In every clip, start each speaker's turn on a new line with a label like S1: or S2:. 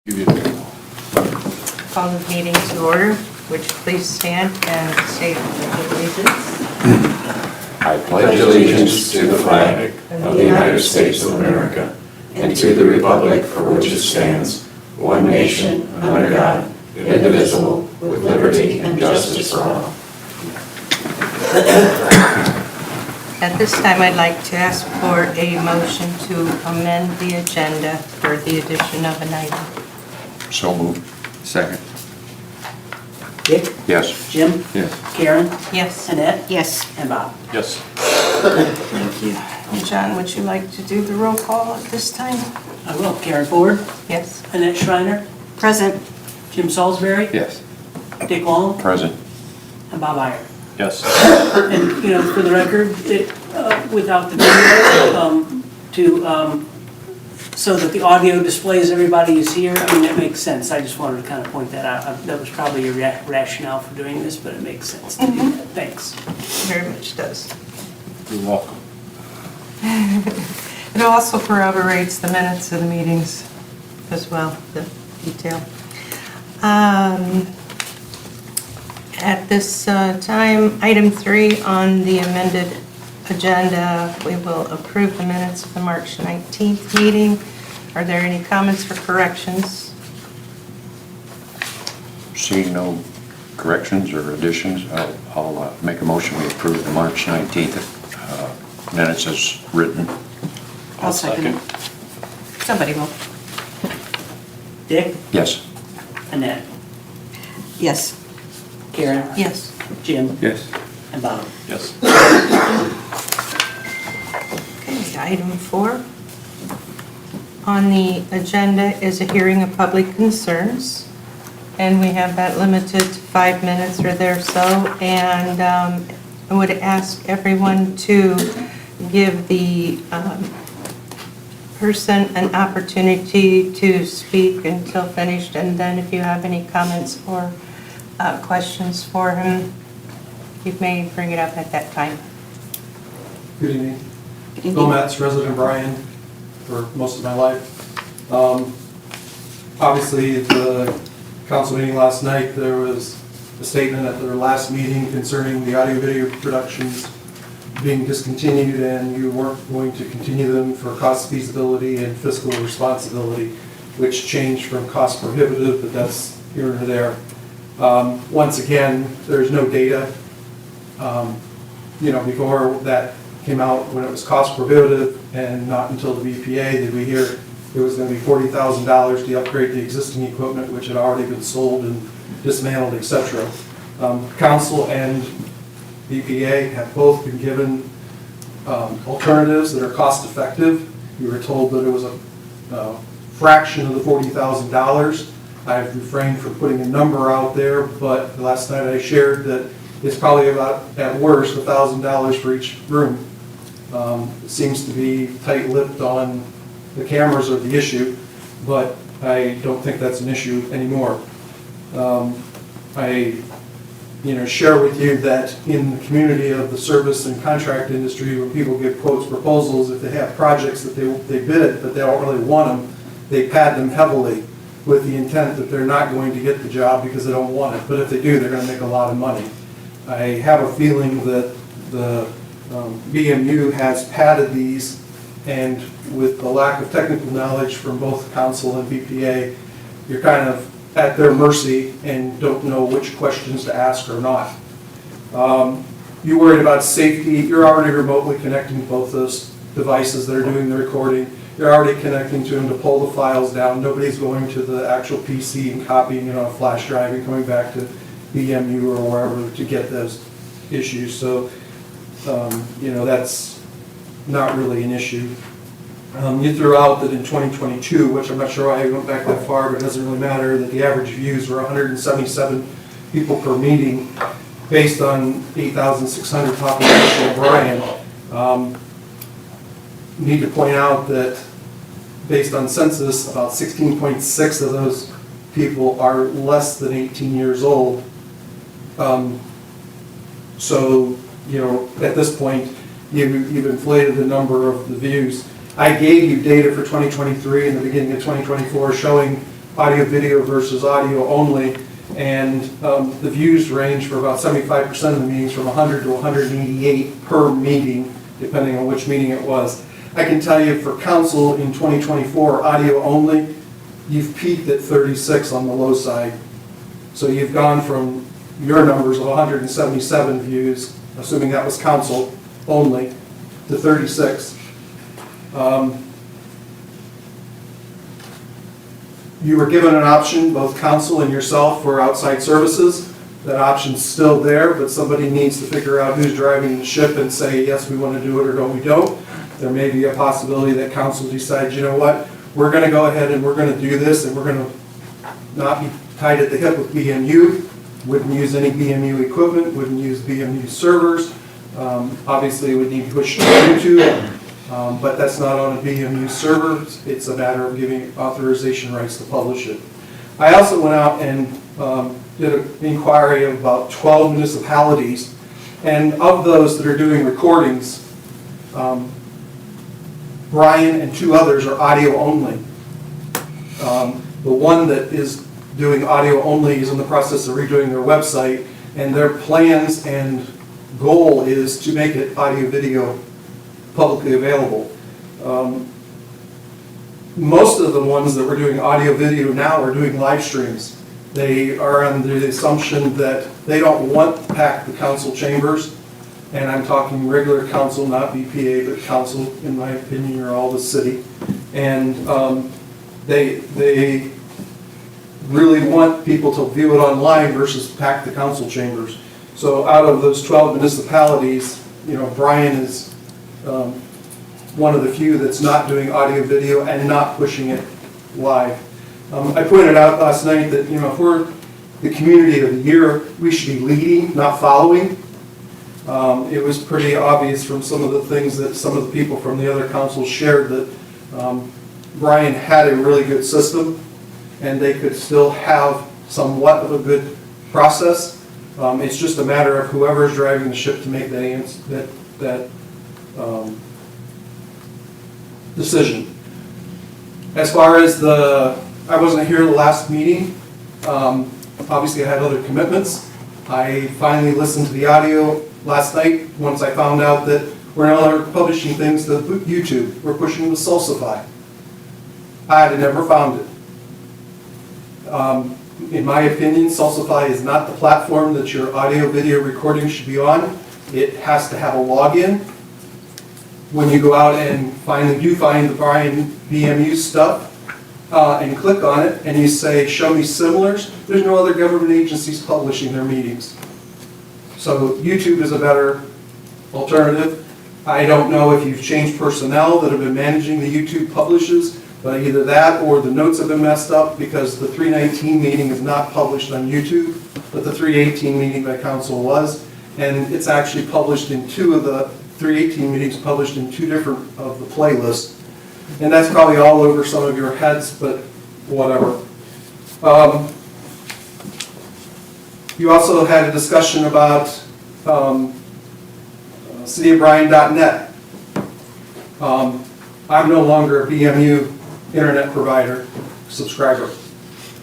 S1: Call the meeting to order. Would you please stand and say the Pledge of Allegiance?
S2: I pledge allegiance to the flag of the United States of America and to the republic for which it stands, one nation, under God, indivisible, with liberty and justice for all.
S1: At this time, I'd like to ask for a motion to amend the agenda for the addition of an item.
S2: So moved. Second.
S3: Dick?
S2: Yes.
S3: Jim?
S2: Yes.
S3: Karen?
S1: Yes.
S3: Annette?
S4: Yes.
S3: And Bob?
S2: Yes.
S1: Thank you. And John, would you like to do the roll call at this time?
S3: I will. Karen Ford?
S1: Yes.
S3: Annette Schreiner?
S4: Present.
S3: Jim Salsbury?
S2: Yes.
S3: Dick Long?
S2: Present.
S3: And Bob Eyre.
S2: Yes.
S3: And, for the record, without the video, so that the audio displays everybody is here, that makes sense. I just wanted to kind of point that out. That was probably your rationale for doing this, but it makes sense to do that. Thanks.
S1: Very much does.
S2: You're welcome.
S1: It also corroborates the minutes of the meetings as well, the detail. At this time, item 3 on the amended agenda, we will approve the minutes of the March 19th meeting. Are there any comments or corrections?
S5: Seeing no corrections or additions, I'll make a motion we approve the March 19th minutes as written.
S4: I'll second it.
S1: Somebody will.
S3: Dick?
S5: Yes.
S3: Annette?
S4: Yes.
S3: Karen?
S1: Yes.
S3: Jim?
S2: Yes.
S3: And Bob?
S2: Yes.
S1: Okay, item 4 on the agenda is a hearing of public concerns, and we have that limited to 5 minutes or so, and I would ask everyone to give the person an opportunity to speak until finished, and then if you have any comments or questions for him, you may bring it up at that time.
S6: Good evening.
S4: Good evening.
S6: Bill Metz, resident of Bryan for most of my life. Obviously, at the council meeting last night, there was a statement at their last meeting concerning the audio-video productions being discontinued, and you weren't going to continue them for cost feasibility and fiscal responsibility, which changed from cost prohibitive, but that's here or there. Once again, there's no data. Before that came out, when it was cost prohibitive, and not until the BPA did we hear it was going to be $40,000 to upgrade the existing equipment, which had already been sold and dismantled, etc. Council and BPA have both been given alternatives that are cost effective. You were told that it was a fraction of the $40,000. I've refrained from putting a number out there, but last night I shared that it's probably about, at worst, $1,000 for each room. It seems to be tight-lipped on the cameras are the issue, but I don't think that's an issue anymore. I share with you that in the community of the service and contract industry, when people give quotes, proposals, if they have projects that they bid but they don't really want them, they pad them heavily with the intent that they're not going to get the job because they don't want it. But if they do, they're going to make a lot of money. I have a feeling that the BMU has padded these, and with the lack of technical knowledge from both council and BPA, you're kind of at their mercy and don't know which questions to ask or not. You worried about safety. You're already remotely connecting to both those devices that are doing the recording. You're already connecting to them to pull the files down. Nobody's going to the actual PC and copying it on a flash drive and coming back to BMU or wherever to get those issues. So, that's not really an issue. You threw out that in 2022, which I'm not sure why I went back that far, but it doesn't really matter, that the average views were 177 people per meeting based on 8,600 population of Bryan. Need to point out that based on census, about 16.6 of those people are less than 18 years old. So, at this point, you've inflated the number of the views. I gave you data for 2023 and the beginning of 2024 showing audio video versus audio only, and the views range for about 75% of the meetings from 100 to 188 per meeting, depending on which meeting it was. I can tell you for council in 2024, audio only, you've peaked at 36 on the low side. So you've gone from your numbers of 177 views, assuming that was council only, to 36. You were given an option, both council and yourself, for outside services. That option's still there, but somebody needs to figure out who's driving the ship and say, yes, we want to do it, or no, we don't. There may be a possibility that council decides, you know what, we're going to go ahead and we're going to do this, and we're going to not be tied at the hip with BMU, wouldn't use any BMU equipment, wouldn't use BMU servers. Obviously, it would need to push to YouTube. But that's not on a BMU server. It's a matter of giving authorization rights to publish it. I also went out and did an inquiry of about 12 municipalities, and of those that are doing recordings, Bryan and 2 others are audio only. The one that is doing audio only is in the process of redoing their website, and their plans and goal is to make it audio video publicly available. Most of the ones that were doing audio video now are doing live streams. They are under the assumption that they don't want to pack the council chambers, and I'm talking regular council, not BPA, but council, in my opinion, are all the city. And they really want people to view it online versus pack the council chambers. So out of those 12 municipalities, you know, Bryan is one of the few that's not doing audio video and not pushing it live. I pointed out last night that, you know, if we're the community of the year, we should be leading, not following. It was pretty obvious from some of the things that some of the people from the other councils shared that Bryan had a really good system, and they could still have somewhat of a good process. It's just a matter of whoever's driving the ship to make that decision. As far as I wasn't here the last meeting. Obviously I had other commitments. I finally listened to the audio last night once I found out that we're no longer publishing things to YouTube. We're pushing to Salsbury. I had never found it. In my opinion, Salsbury is not the platform that your audio video recording should be on. It has to have a login. When you go out and finally do find the Bryan BMU stuff and click on it and you say, show me similars, there's no other government agencies publishing their meetings. So YouTube is a better alternative. I don't know if you've changed personnel that have been managing the YouTube publishes, but either that or the notes have been messed up because the 319 meeting is not published on YouTube, but the 318 meeting by council was, and it's actually published in 2 of the 318 meetings, published in 2 different of the playlists. And that's probably all over some of your heads, but whatever. You also had a discussion about cityofbryan.net. I'm no longer a BMU internet provider subscriber.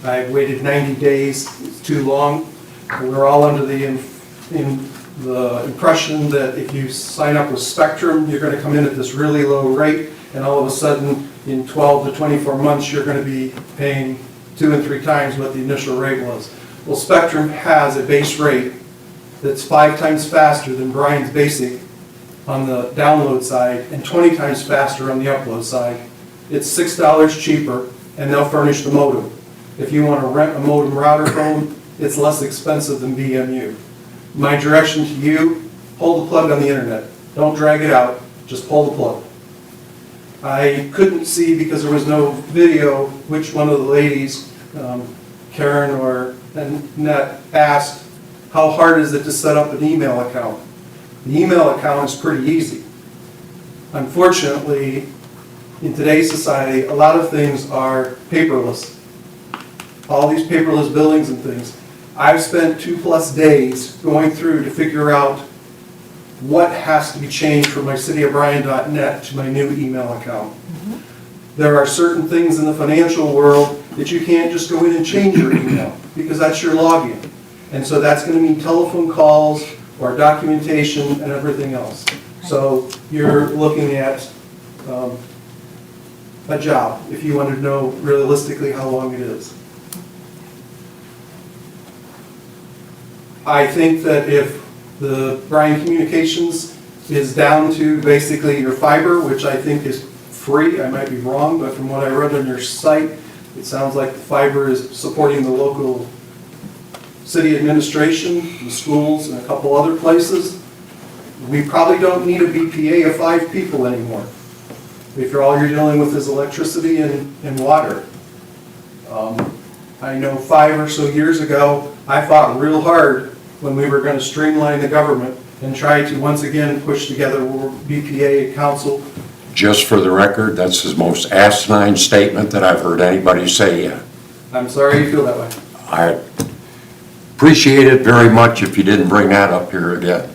S6: I waited 90 days, it's too long. We're all under the impression that if you sign up with Spectrum, you're going to come in at this really low rate, and all of a sudden, in 12 to 24 months, you're going to be paying 2 and 3 times what the initial rate was. Well, Spectrum has a base rate that's 5 times faster than Bryan's basic on the download side and 20 times faster on the upload side. It's $6 cheaper, and they'll furnish the modem. If you want to rent a modem router phone, it's less expensive than BMU. My direction to you, pull the plug on the internet. Don't drag it out, just pull the plug. I couldn't see, because there was no video, which one of the ladies, Karen or Annette, asked, how hard is it to set up an email account? The email account is pretty easy. Unfortunately, in today's society, a lot of things are paperless. All these paperless billings and things. I've spent 2+ days going through to figure out what has to be changed from my cityofbryan.net to my new email account. There are certain things in the financial world that you can't just go in and change your email, because that's your login. And so that's gonna mean telephone calls or documentation and everything else. So you're looking at a job, if you want to know realistically how long it is. I think that if the Bryan Communications is down to basically your fiber, which I think is free, I might be wrong, but from what I read on your site, it sounds like the fiber is supporting the local city administration, the schools, and a couple other places. We probably don't need a BPA of 5 people anymore, if all you're dealing with is electricity and water. I know 5 or so years ago, I fought real hard when we were going to streamline the government and try to once again push together BPA council.
S5: Just for the record, that's the most asinine statement that I've heard anybody say yet.
S6: I'm sorry you feel that way.
S5: I appreciate it very much if you didn't bring that up here again.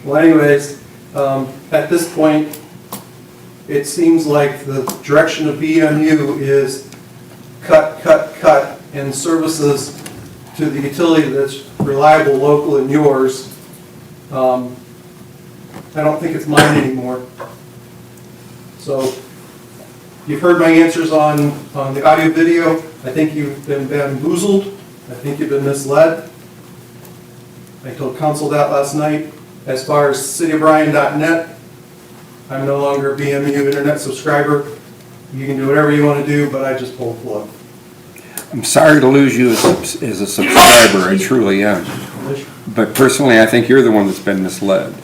S6: Well, anyways, at this point, it seems like the direction of BMU is cut, cut, cut, and services to the utility that's reliable, local, and yours. I don't think it's mine anymore. So you've heard my answers on the audio video. I think you've been bamboozled. I think you've been misled. I told council that last night. As far as cityofbryan.net, I'm no longer a BMU internet subscriber. You can do whatever you want to do, but I just pulled the plug.
S7: I'm sorry to lose you as a subscriber, I truly am. But personally, I think you're the one that's been misled.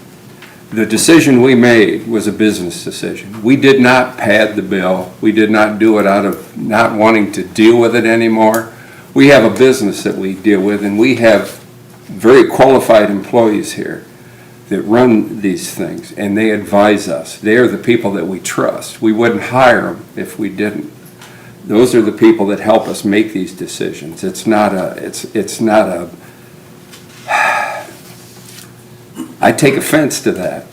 S7: The decision we made was a business decision. We did not pad the bill. We did not do it out of not wanting to deal with it anymore. We have a business that we deal with, and we have very qualified employees here that run these things, and they advise us. They are the people that we trust. We wouldn't hire them if we didn't. Those are the people that help us make these decisions. It's not a, I take offense to that.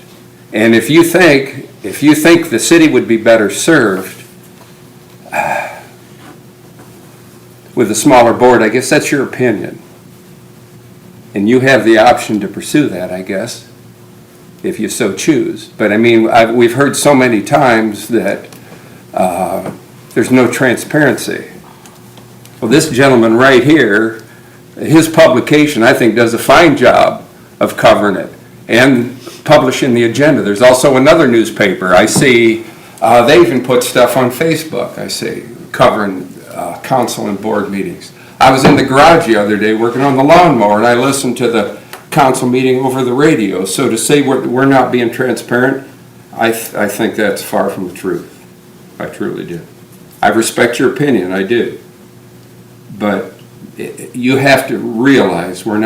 S7: And if you think the city would be better served with a smaller board, I guess that's your opinion. And you have the option to pursue that, I guess, if you so choose. But I mean, we've heard so many times that there's no transparency. Well, this gentleman right here, his publication, I think, does a fine job of covering it and publishing the agenda. There's also another newspaper. I see they even put stuff on Facebook, I see, covering council and board meetings. I was in the garage the other day working on the lawnmower, and I listened to the council meeting over the radio. So to say we're not being transparent, I think that's far from the truth. I truly do. I respect your opinion, I do. But you have to realize we're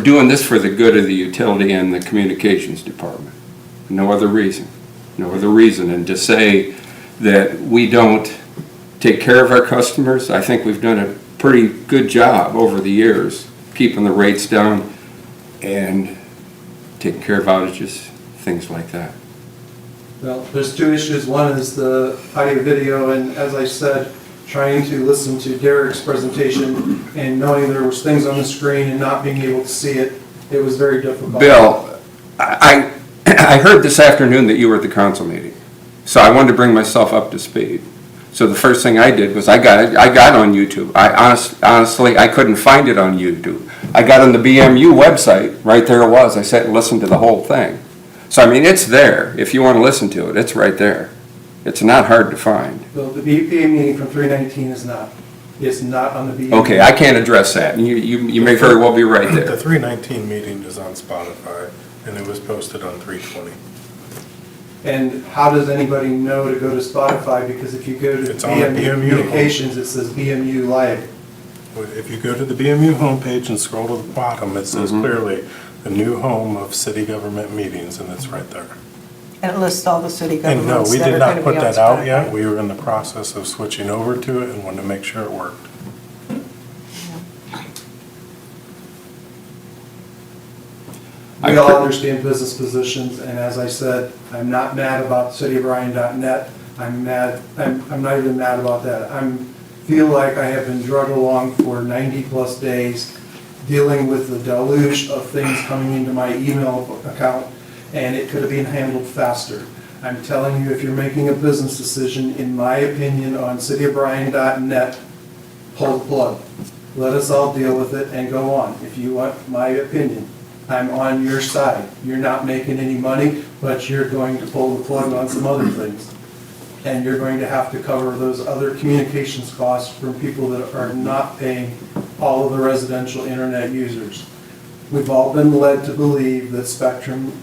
S7: doing this for the good of the utility and the communications department. No other reason. No other reason. And to say that we don't take care of our customers, I think we've done a pretty good job over the years, keeping the rates down and taking care of outages, things like that.
S6: Well, there's 2 issues. One is the audio video, and as I said, trying to listen to Derek's presentation and knowing there was things on the screen and not being able to see it, it was very difficult.
S7: Bill, I heard this afternoon that you were at the council meeting, so I wanted to bring myself up to speed. So the first thing I did was I got it on YouTube. Honestly, I couldn't find it on YouTube. I got on the BMU website, right there it was. I sat and listened to the whole thing. So I mean, it's there. If you want to listen to it, it's right there. It's not hard to find.
S6: So the BPA meeting from 319 is not. It's not on the BPA.
S7: Okay, I can't address that. You may very well be right there.
S8: The 319 meeting is on Spotify, and it was posted on 320.
S6: And how does anybody know to go to Spotify? Because if you go to
S8: It's on the BMU
S6: Communications, it says BMU Live.
S8: If you go to the BMU homepage and scroll to the bottom, it says
S7: Mm-hmm.
S8: clearly, the new home of city government meetings, and it's right there.
S1: And it lists all the city
S8: And no,
S1: governments
S8: we
S1: that
S8: did
S1: are
S8: not
S1: going to
S8: put
S1: be on
S8: that out
S1: Spotify.
S8: yet. We were in the process of switching over to it and wanted to make sure it worked.
S6: We all understand business positions, and as I said, I'm not mad about cityofbryan.net. I'm not even mad about that. I'm feel like I have been drug along for 90-plus days, dealing with the deluge of things coming into my email account, and it could have been handled faster. I'm telling you, if you're making a business decision, in my opinion, on cityofbryan.net, pull the plug. Let us all deal with it and go on. If you want my opinion, I'm on your side. You're not making any money, but you're going to pull the plug on some other things. And you're going to have to cover those other communications costs from people that are not paying all of the residential internet users. We've all been led to believe that Spectrum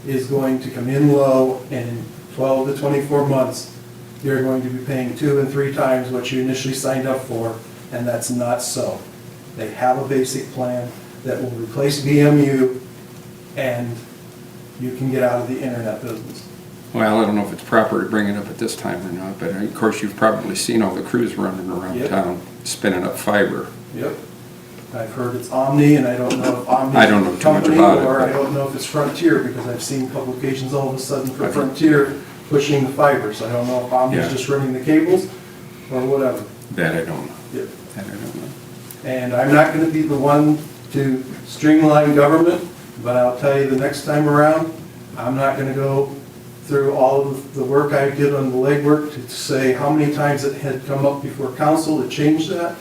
S6: is going to come in low, and in 12 to 24 months, you're going to be paying 2 and 3 times what you initially signed up for, and that's not so. They have a basic plan that will replace VMU, and you can get out of the internet business.
S7: Well, I don't know if it's proper to bring it up at this time or not, but of course you've probably seen all the crews running around
S6: Yep.
S7: town spinning up fiber.
S6: Yep. I've heard it's Omni, and I don't know if Omni's
S7: I don't know
S6: a
S7: too much
S6: company,
S7: about it,
S6: or
S7: but-
S6: I don't know if it's Frontier, because I've seen publications all of a sudden for
S7: Okay.
S6: Frontier pushing the fiber, so I don't know if Omni's
S7: Yeah.
S6: just running the cables or whatever.
S7: That I don't know.
S6: Yep.
S7: That I don't know.
S6: And I'm not gonna be the one to streamline government, but I'll tell you the next time around, I'm not gonna go through all of the work I did on the legwork to say how many times it had come up before council to change that,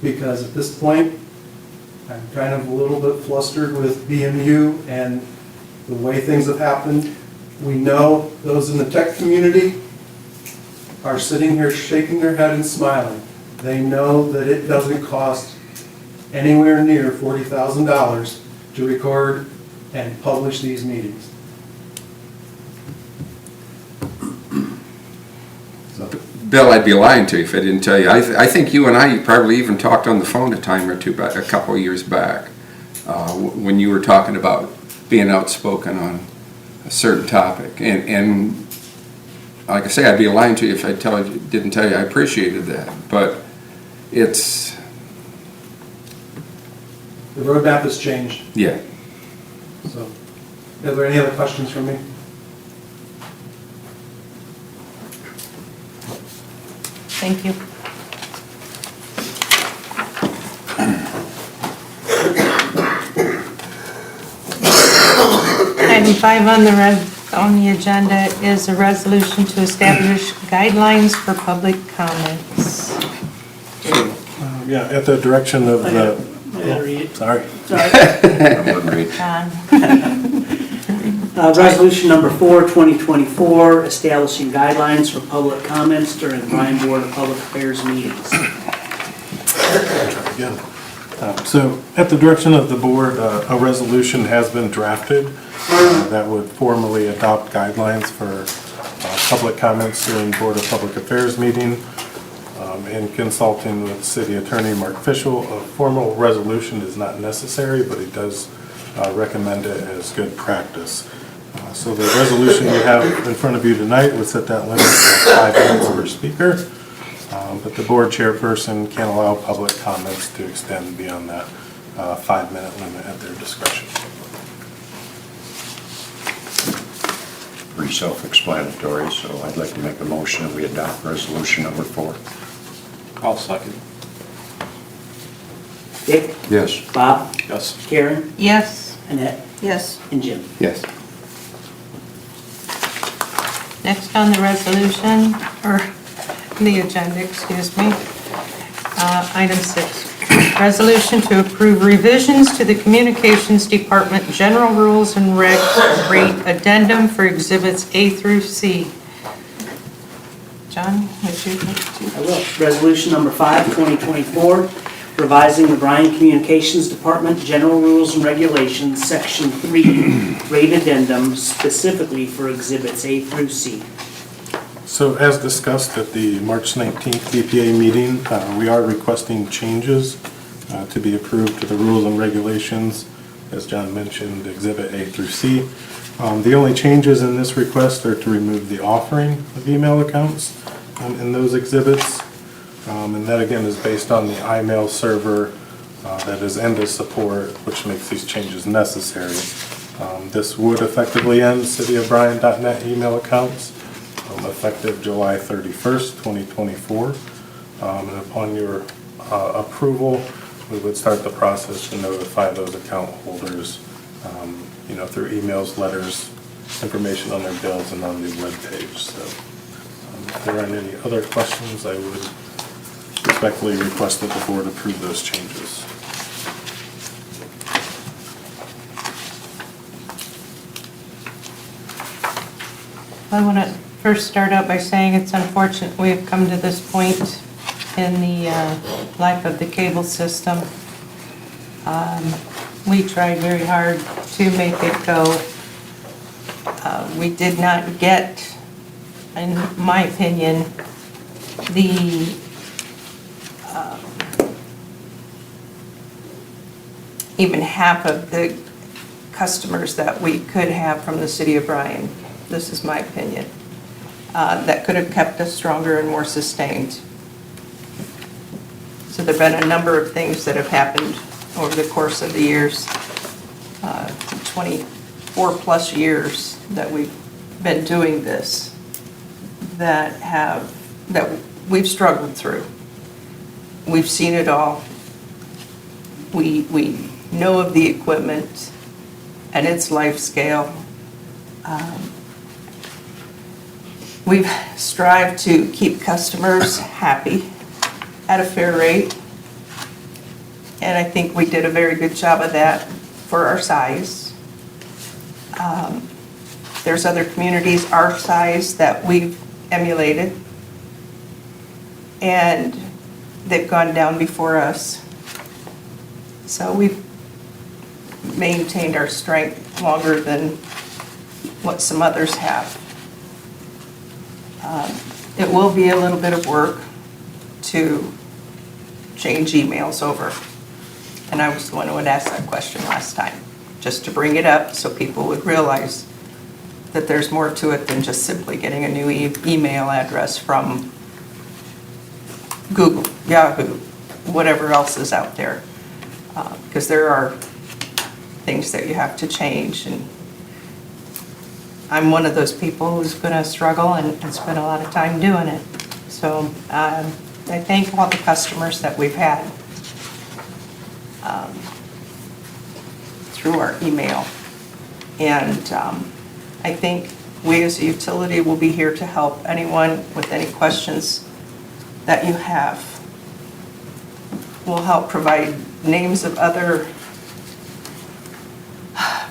S6: because at this point, I'm kind of a little bit flustered with BMU and the way things have happened. We know those in the tech community are sitting here shaking their head and smiling. They know that it doesn't cost anywhere near $40,000 to record and publish these meetings. So,
S7: Bill, I'd be lying to you if I didn't tell you. I think you and I probably even talked on the phone a time or two back, a couple of years back, when you were talking about being outspoken on a certain topic. And like I say, I'd be lying to you if I didn't tell you I appreciated that. But it's,
S6: the roadmap has changed,
S7: yeah.
S6: so. Are there any other questions from me?
S1: Thank you. Item 5 on the agenda is a resolution to establish guidelines for public comments.
S8: Yeah, at the direction of
S3: I
S8: the,
S3: gotta read it.
S8: sorry.
S3: Sorry.
S1: John?
S3: Resolution number 4, 2024, establishing guidelines for public comments during Bryan Board of Public Affairs meetings.
S8: Try again. So at the direction of the board, a resolution has been drafted that would formally adopt guidelines for public comments during Board of Public Affairs meeting. In consulting with City Attorney Mark Fischel, a formal resolution is not necessary, but he does recommend it as good practice. So the resolution you have in front of you tonight would set that limit at 5 minutes per speaker, but the board chairperson can allow public comments to extend beyond that 5-minute limit at their discretion.
S5: Pretty self-explanatory, so I'd like to make a motion that we adopt resolution number 4.
S2: I'll second.
S3: Dick?
S5: Yes.
S3: Bob?
S2: Yes.
S3: Karen?
S1: Yes.
S3: Annette?
S4: Yes.
S3: And Jim?
S7: Yes.
S1: Next on the resolution, or the agenda, excuse me, item 6. Resolution to approve revisions to the Communications Department General Rules and Regs Rate Addendum for Exhibits A through C. John, would you like to?
S3: I will. Resolution number 5, 2024, revising the Bryan Communications Department General Rules and Regulations, Section 3, Rate Addendum, specifically for Exhibits A through C.
S8: So as discussed at the March 19th BPA meeting, we are requesting changes to be approved to the rules and regulations, as John mentioned, Exhibit A through C. The only changes in this request are to remove the offering of email accounts in those exhibits. And that again is based on the iMail server that is end of support, which makes these changes necessary. This would effectively end cityofbryan.net email accounts effective July 31st, 2024. And upon your approval, we would start the process to notify those account holders, through emails, letters, information on their bills, and on the webpage. So if there aren't any other questions, I would respectfully request that the board approve those changes.
S1: I want to first start out by saying it's unfortunate we've come to this point in the life of the cable system. We tried very hard to make it go. We did not get, in my opinion, the even half of the customers that we could have from the city of Bryan. This is my opinion. That could have kept us stronger and more sustained. So there have been a number of things that have happened over the course of the years, 24 plus years that we've been doing this, that we've struggled through. We've seen it all. We know of the equipment and its life scale. We've strived to keep customers happy at a fair rate, and I think we did a very good job of that for our size. There's other communities our size that we've emulated, and they've gone down before us. So we've maintained our strength longer than what some others have. It will be a little bit of work to change emails over. And I was the one who had asked that question last time, just to bring it up so people would realize that there's more to it than just simply getting a new email address from Google, Yahoo, whatever else is out there. Because there are things that you have to change, and I'm one of those people who's going to struggle and spend a lot of time doing it. So I thank all the customers that we've had through our email. And I think we as a utility will be here to help anyone with any questions that you have. We'll help provide names of other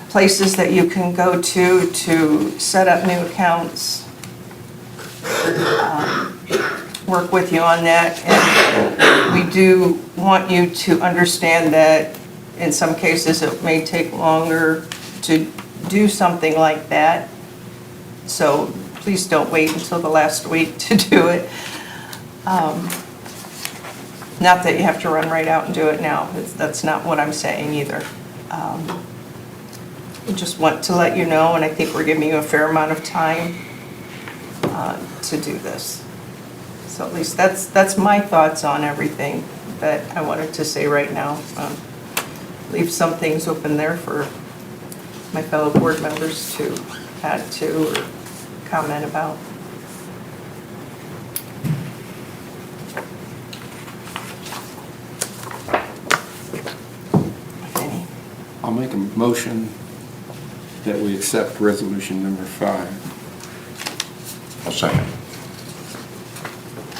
S1: places that you can go to set up new accounts, work with you on that. And we do want you to understand that in some cases it may take longer to do something like that. So please don't wait until the last week to do it. Not that you have to run right out and do it now. That's not what I'm saying either. I just want to let you know, and I think we're giving you a fair amount of time to do this. So at least that's my thoughts on everything that I wanted to say right now. Leave some things open there for my fellow board members to add to or comment about. Any?
S7: I'll make a motion that we accept resolution number 5.
S5: I'll second.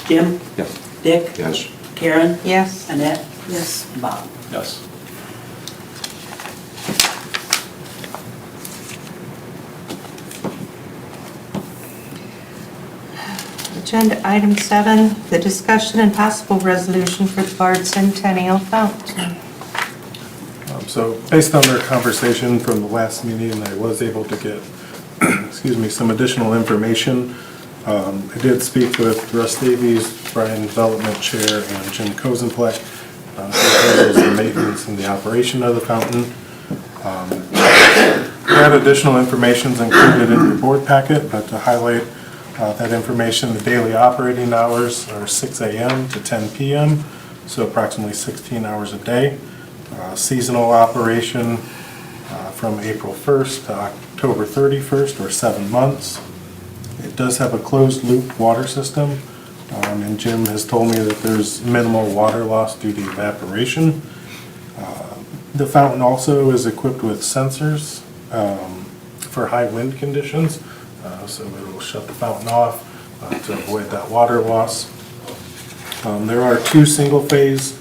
S3: Jim?
S7: Yes.
S3: Dick?
S5: Yes.
S3: Karen?
S1: Yes?
S3: Annette?
S4: Yes.
S3: And Bob?
S2: Yes.
S1: Agenda item 7, the discussion and possible resolution for the Bard Centennial Fountain.
S8: So based on their conversation from the last meeting, I was able to get, some additional information. I did speak with Russ Davies, Bryan Development Chair, and Jim Kozenplek, who handles the maintenance and the operation of the fountain. That additional information is included in your board packet, but to highlight that information, the daily operating hours are 6 a.m. to 10 p.m., so approximately 16 hours a day. Seasonal operation from April 1st to October 31st, or 7 months. It does have a closed loop water system, And Jim has told me that there's minimal water loss due to evaporation. The fountain also is equipped with sensors for high wind conditions, so it will shut the fountain off to avoid that water loss. There are 2 single-phase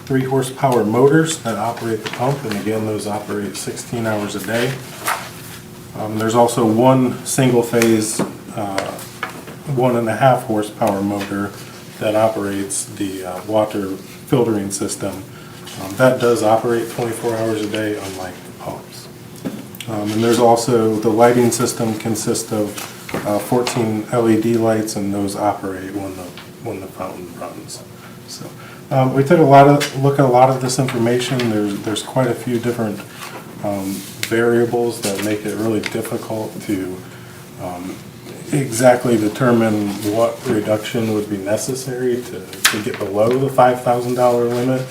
S8: 3-horsepower motors that operate the pump, and again, those operate 16 hours a day. There's also 1 single-phase 1.5 horsepower motor that operates the water filtering system. That does operate 24 hours a day, unlike the pumps. And there's also, the lighting system consists of 14 LED lights, and those operate when the fountain runs. So we took look at a lot of this information. There's quite a few different variables that make it really difficult to exactly determine what reduction would be necessary to get below the $5,000 limit.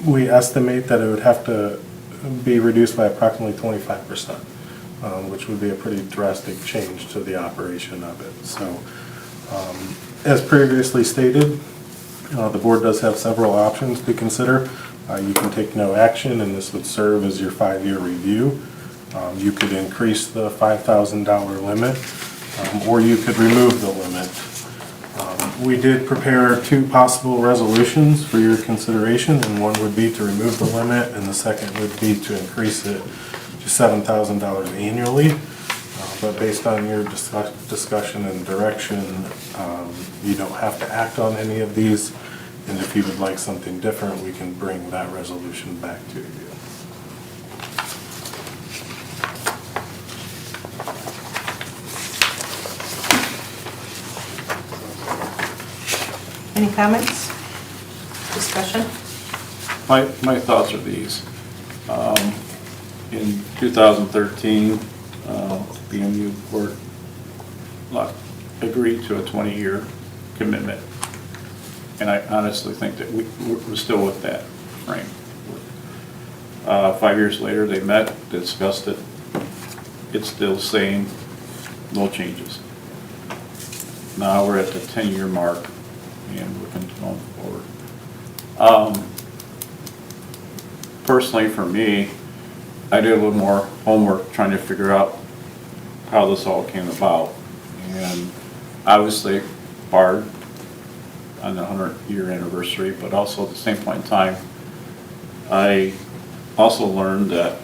S8: We estimate that it would have to be reduced by approximately 25%, which would be a pretty drastic change to the operation of it. So, as previously stated, the board does have several options to consider. You can take no action, and this would serve as your 5-year review. You could increase the $5,000 limit, or you could remove the limit. We did prepare 2 possible resolutions for your consideration, and one would be to remove the limit, and the second would be to increase it to $7,000 annually. But based on your discussion and direction, you don't have to act on any of these, and if you would like something different, we can bring that resolution back to you.
S1: Any comments? Discussion?
S2: My thoughts are these. In 2013, BMU board agreed to a 20-year commitment, and I honestly think that we're still with that frame. 5 years later, they met, discussed it. It's still the same, no changes. Now we're at the 10-year mark, and we're going forward. Personally, for me, I did a little more homework trying to figure out how this all came about. And obviously, Bard on the 100-year anniversary, but also at the same point in time, I also learned that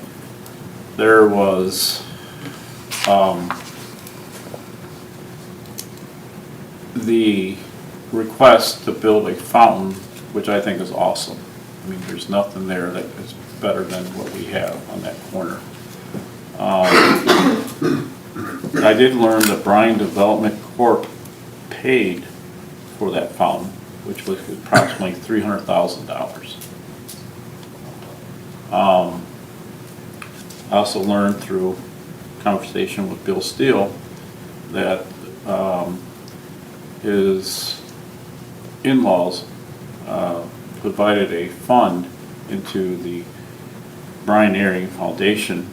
S2: there was the request to build a fountain, which I think is awesome. I mean, there's nothing there that is better than what we have on that corner. I did learn that Bryan Development Corp paid for that fountain, which was approximately $300,000. I also learned through conversation with Bill Steele that his in-laws provided a fund into the Bryan Eyre Foundation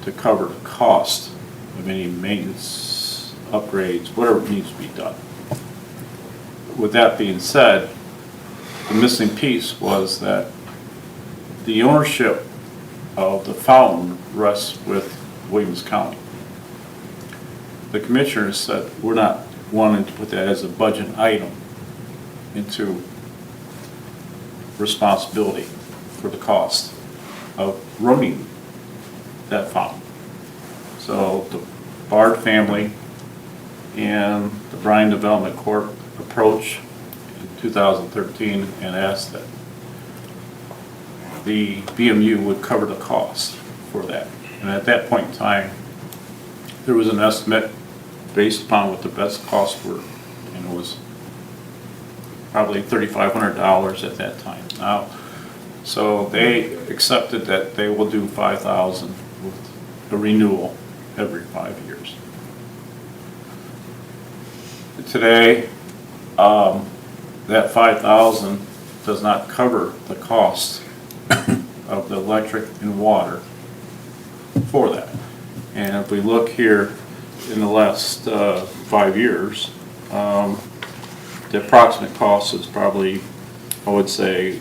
S2: to cover the cost of any maintenance, upgrades, whatever needs to be done. With that being said, the missing piece was that the ownership of the fountain rests with Williams County. The commissioners said we're not wanting to put that as a budget item into responsibility for the cost of running that fountain. So the Bard family and the Bryan Development Corp approached in 2013 and asked that the BMU would cover the cost for that. And at that point in time, there was an estimate based upon what the best costs were, and it was probably $3,500 at that time. Now, so they accepted that they will do $5,000 with a renewal every 5 years. Today, that $5,000 does not cover the cost of the electric and water for that. And if we look here in the last 5 years,
S9: The approximate cost is probably, I would say,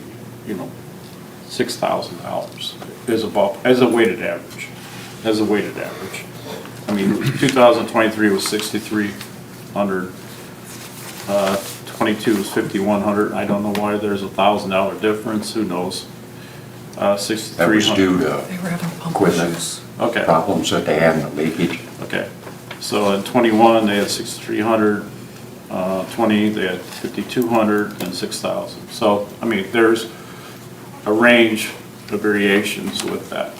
S9: $6,000 as a weighted average, I mean, 2023 was 6,300, 22 was 5,100. I don't know why there's $1,000 difference, who knows? 6,300.
S5: That was due to
S4: They were having pump
S5: equipment
S4: issues.
S9: Okay.
S5: problems that they had in the leakage.
S9: Okay, so in 21, they had 6,300, 20, they had 5,200, and 6,000. So, I mean, there's a range of variations with that.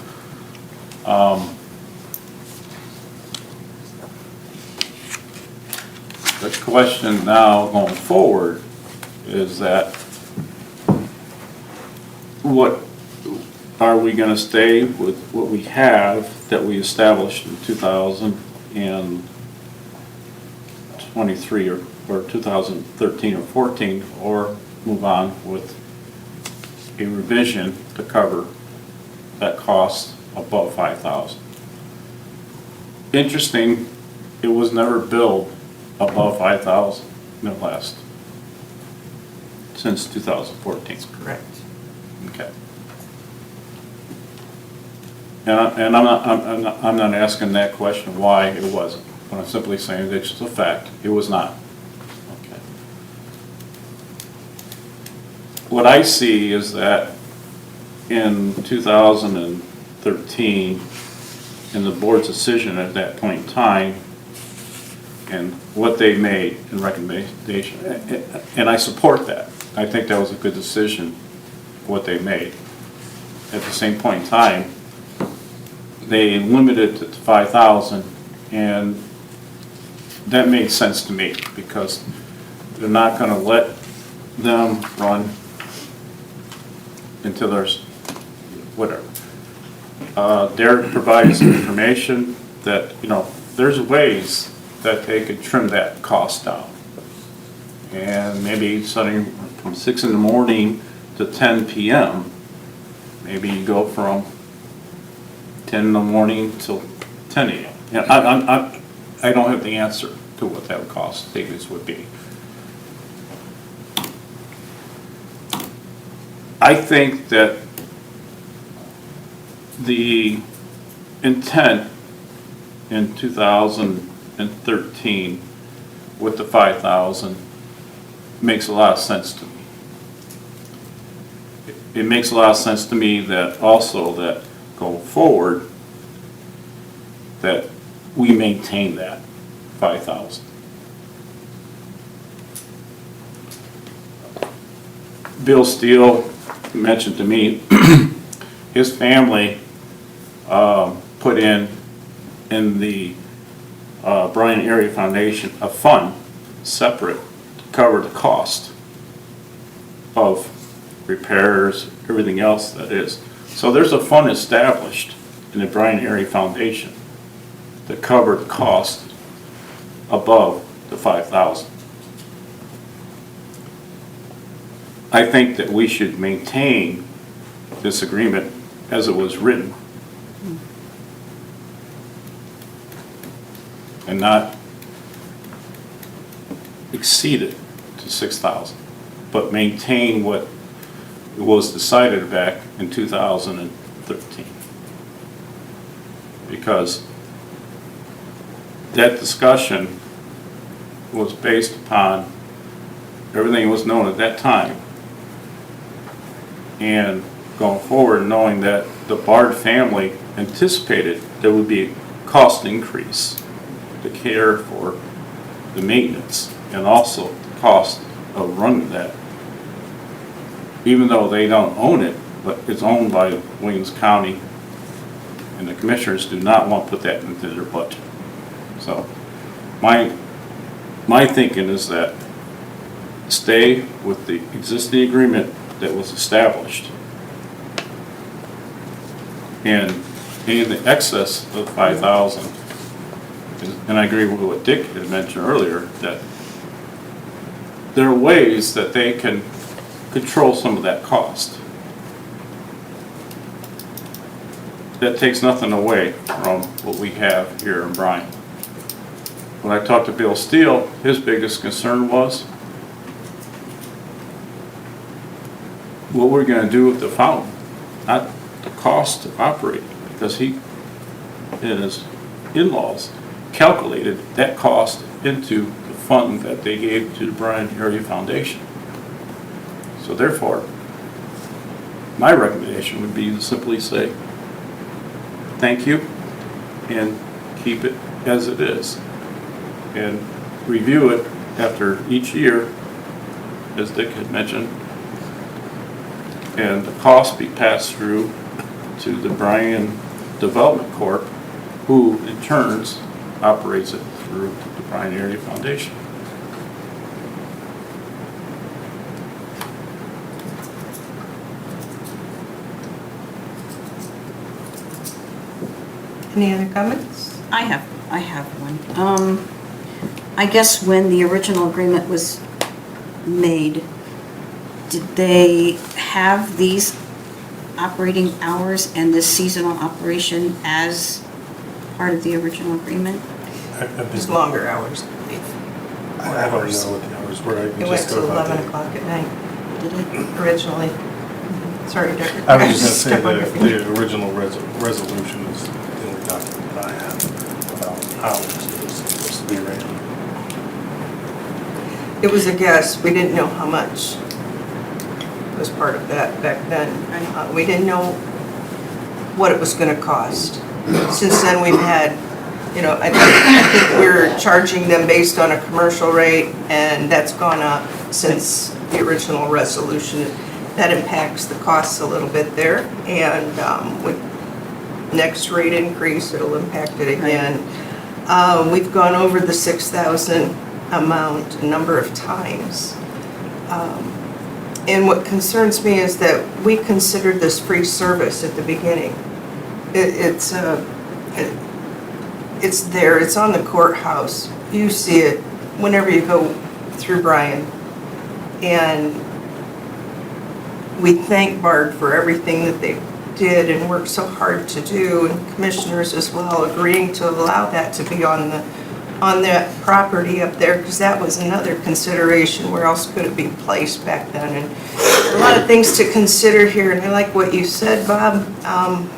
S9: The question now going forward is that what are we going to stay with what we have that we established in 2023 or 2013 or 14, or move on with a revision to cover that cost above 5,000? Interesting, it was never billed above 5,000 in the last, since 2014.
S1: Correct.
S9: Okay. And I'm not asking that question why it wasn't, but I'm simply saying that it's just a fact, it was not. Okay. What I see is that in 2013, in the board's decision at that point in time, and what they made in recommendation, and I support that. I think that was a good decision, what they made. At the same point in time, they limited it to 5,000, and that made sense to me, because they're not gonna let them run until there's whatever. Derek provides some information that, there's ways that they could trim that cost down. And maybe starting from 6 in the morning to 10 p.m., maybe you go from 10 in the morning till 10 a.m. I don't have the answer to what that cost savings would be. I think that the intent in 2013 with the 5,000 makes a lot of sense to me. It makes a lot of sense to me that also that going forward, that we maintain that 5,000. Bill Steele mentioned to me, his family put in the Bryan Area Foundation a fund separate to cover the cost of repairs, everything else that is. So there's a fund established in the Bryan Area Foundation to cover the cost above the 5,000. I think that we should maintain this agreement as it was written and not exceed it to 6,000, but maintain what was decided back in 2013. Because that discussion was based upon everything that was known at that time. And going forward, knowing that the Bard family anticipated there would be a cost increase to care for the maintenance and also the cost of running that. Even though they don't own it, but it's owned by Williams County, and the commissioners do not want to put that into their budget. So my thinking is that stay with the existing agreement that was established, and in the excess of 5,000, and I agree with what Dick had mentioned earlier, that there are ways that they can control some of that cost. That takes nothing away from what we have here in Bryan. when I talked to Bill Steele, his biggest concern was what we're gonna do with the fountain, not the cost to operate, because he and his in-laws calculated that cost into the fund that they gave to the Bryan Area Foundation. So therefore, my recommendation would be to simply say, thank you, and keep it as it is. And review it after each year, as Dick had mentioned, and the cost be passed through to the Bryan Development Corp., who in turns operates it through the Bryan Area Foundation.
S1: Any other comments?
S4: I have one. I guess when the original agreement was made, did they have these operating hours and this seasonal operation as part of the original agreement?
S1: Just longer hours, I believe.
S8: I don't know what the hours were. I can
S1: It went
S8: just
S1: to
S8: go by
S1: 11
S8: the-
S1: o'clock at night
S4: Did it?
S1: originally. Sorry, Dick.
S8: I was just
S1: Step on
S8: gonna
S1: your
S8: say
S1: feet.
S8: the original resolution is the only document that I have about hours it was supposed to be ran.
S1: It was a guess. We didn't know how much was part of that back then. We didn't know what it was going to cost. Since then, we've had, I think we're charging them based on a commercial rate, and that's gone up since the original resolution. That impacts the costs a little bit there, and with next rate increase, it'll impact it again. We've gone over the 6,000 amount a number of times. And what concerns me is that we considered this free service at the beginning. It's there, it's on the courthouse. You see it whenever you go through Bryan. And we thank Bard for everything that they did and worked so hard to do, and commissioners as well, agreeing to allow that to be on that property up there, because that was another consideration. Where else could it be placed back then? And a lot of things to consider here, and I like what you said, Bob,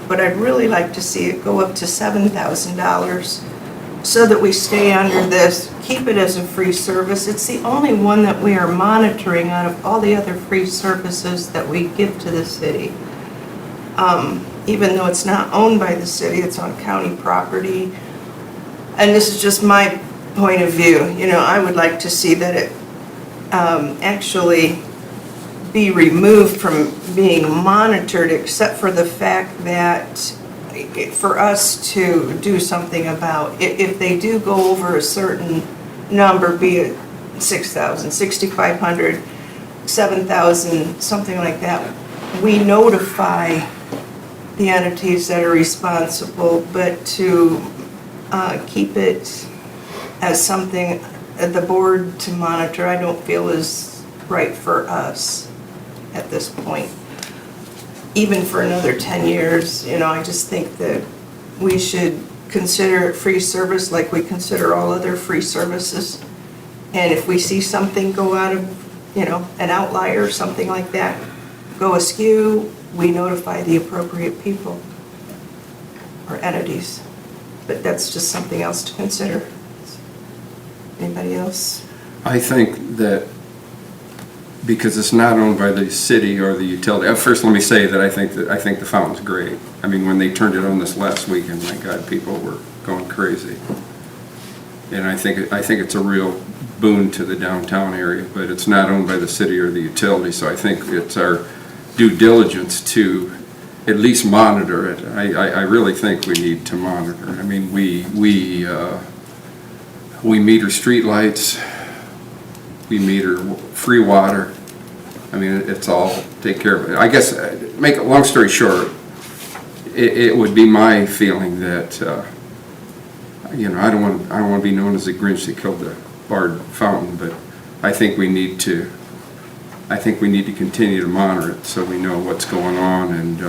S1: but I'd really like to see it go up to $7,000 so that we stay under this, keep it as a free service. It's the only one that we are monitoring out of all the other free services that we give to the city. Even though it's not owned by the city, it's on county property. And this is just my point of view. I would like to see that it actually be removed from being monitored, except for the fact that for us to do something about, if they do go over a certain number, be it 6,000, 6,500, 7,000, something like that, we notify the entities that are responsible, but to keep it as something the board to monitor, I don't feel is right for us at this point. Even for another 10 years, I just think that we should consider it free service like we consider all other free services. And if we see something go out of, an outlier or something like that, go askew, we notify the appropriate people or entities. But that's just something else to consider. Anybody else?
S7: I think that because it's not owned by the city or the utility. First, let me say that I think the fountain's great. I mean, when they turned it on this last weekend, my God, people were going crazy. And I think it's a real boon to the downtown area, but it's not owned by the city or the utility, so I think it's our due diligence to at least monitor it. I really think we need to monitor. I mean, we meter streetlights, we meter free water. I mean, it's all take care of it. I guess, make a long story short, it would be my feeling that, I don't want to be known as the Grinch that killed the Bard Fountain, but I think we need to continue to monitor it so we know what's going on, and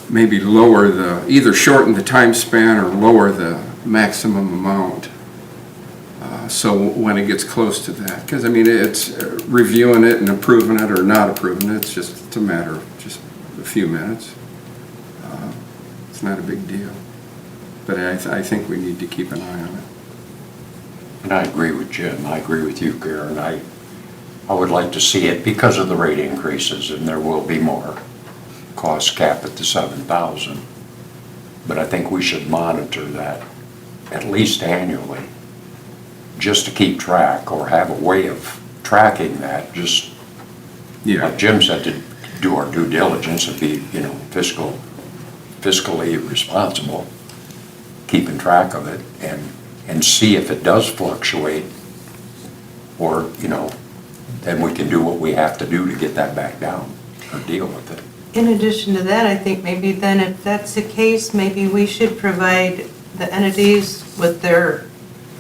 S7: maybe lower either shorten the time span or lower the maximum amount. So when it gets close to that, because I mean, it's reviewing it and approving it or not approving it, it's a matter of just a few minutes. It's not a big deal. But I think we need to keep an eye on it.
S5: And I agree with Jim, I agree with you, Karen. I would like to see it because of the rate increases, and there will be more. Cost cap at the 7,000. But I think we should monitor that at least annually, just to keep track or have a way of tracking that, just like Jim said, to do our due diligence and be, fiscally responsible, keeping track of it and see if it does fluctuate, or, then we can do what we have to do to get that back down or deal with it.
S1: In addition to that, I think maybe then if that's the case, maybe we should provide the entities with their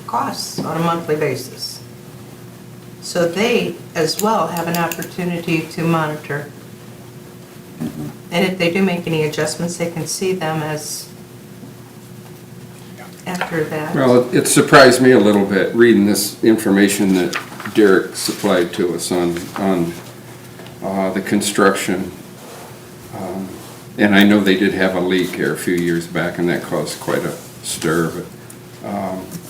S1: costs on a monthly basis. So they as well have an opportunity to monitor. And if they do make any adjustments, they can see them as after that.
S7: Well, it surprised me a little bit reading this information that Derek supplied to us on the construction. And I know they did have a leak here a few years back, and that caused quite a stir. But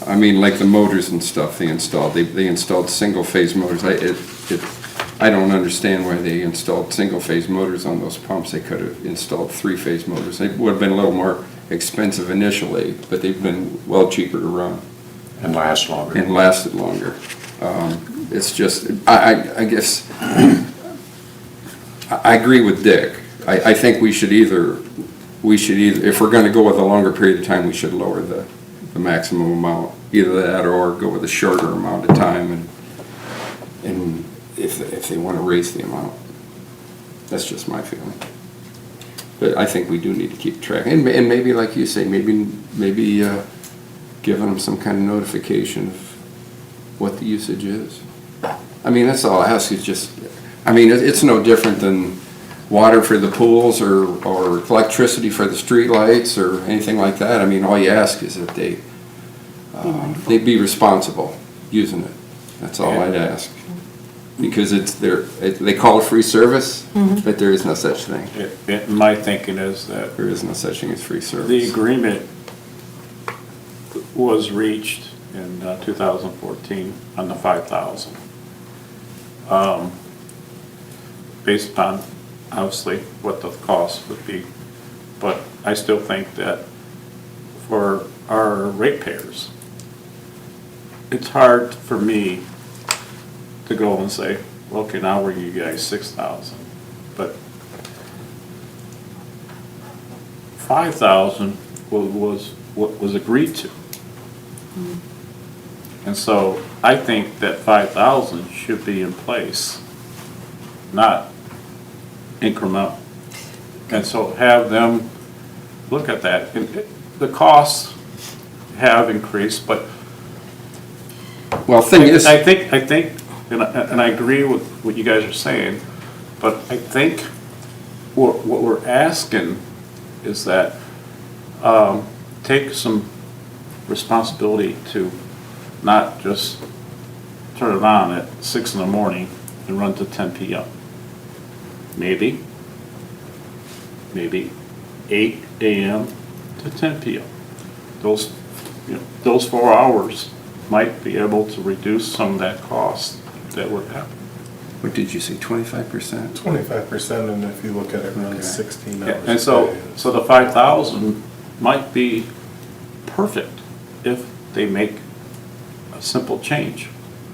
S7: I mean, like the motors and stuff they installed. They installed single-phase motors. I don't understand why they installed single-phase motors on those pumps. They could have installed three-phase motors. They would have been a little more expensive initially, but they've been well cheaper to run.
S5: And last longer.
S7: And lasted longer. It's just, I guess, I agree with Dick. I think we should either, if we're gonna go with a longer period of time, we should lower the maximum amount. Either that or go with a shorter amount of time and if they wanna raise the amount. That's just my feeling. But I think we do need to keep track. And maybe, like you say, maybe giving them some kind of notification of what the usage is. I mean, that's all I ask is just, I mean, it's no different than water for the pools or electricity for the street lights or anything like that. I mean, all you ask is that they be responsible using it. That's all I'd ask. Because they call it free service, but there is no such thing.
S9: My thinking is that
S7: There is no such thing as free service.
S9: the agreement was reached in 2014 on the 5,000. Based upon, obviously, what the cost would be. But I still think that for our ratepayers, it's hard for me to go and say, well, okay, now we're you guys 6,000. But 5,000 was what was agreed to. And so I think that 5,000 should be in place, not incremental. And so have them look at that. And the costs have increased, but
S7: Well, thing is,
S9: I think, and I agree with what you guys are saying, but I think what we're asking is that take some responsibility to not just turn it on at 6 in the morning and run to 10 p.m. Maybe 8 a.m. to 10 p.m. Those 4 hours might be able to reduce some of that cost that would happen.
S7: what did you say, 25%?
S8: 25%, and if you look at it, around 16
S9: Yeah,
S8: hours.
S9: and so the 5,000 might be perfect if they make a simple change.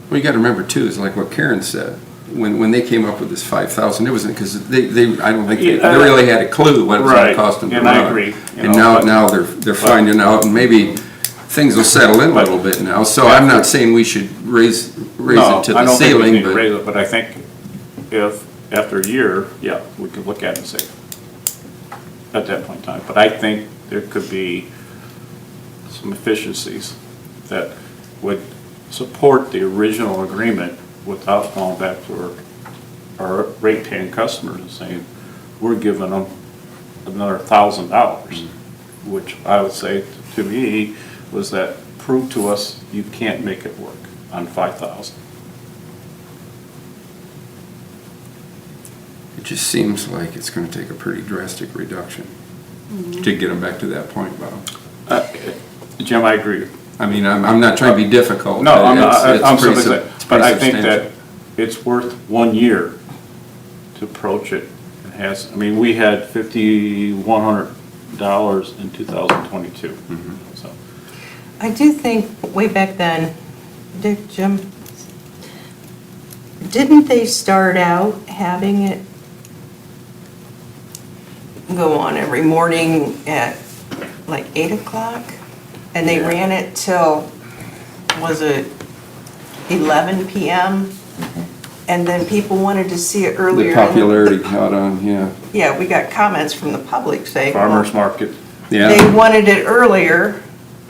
S7: Well, you gotta remember too, is like what Karen said, when they came up with this 5,000, it wasn't, because I don't think they really had a clue what it was gonna cost them to run.
S9: And I agree.
S7: And now they're finding out, and maybe things will settle in a little bit now, so I'm not saying we should raise it to
S9: No,
S7: the
S9: I don't think we
S7: ceiling,
S9: need to
S7: but.
S9: raise it, but I think if, after a year, yeah, we could look at it and say, at that point in time, but I think there could be some efficiencies that would support the original agreement without going back to our rate-paying customers and saying, we're giving them another $1,000, which I would say, to me, was that prove to us you can't make it work on 5,000.
S7: It just seems like it's gonna take a pretty drastic reduction to get them back to that point, Bob.
S9: Jim, I agree.
S7: I mean, I'm not trying to be difficult.
S9: No,
S7: but
S9: I'm
S7: it's-
S9: not,
S7: it's
S9: I'm
S7: pretty
S9: simply
S7: sub-
S9: saying,
S7: it's
S9: but
S7: pretty
S9: I think that
S7: substantial.
S9: it's worth 1 year to approach it. It has, I mean, we had $5,100 in 2022, so.
S1: I do think way back then, Jim, didn't they start out having it go on every morning at like 8 o'clock? And they ran it till, was it 11 PM? And then people wanted to see it earlier.
S7: The popularity caught on, yeah.
S1: Yeah, we got comments from the public saying, well,
S9: Farmers market,
S1: they
S7: Yeah,
S1: wanted it earlier,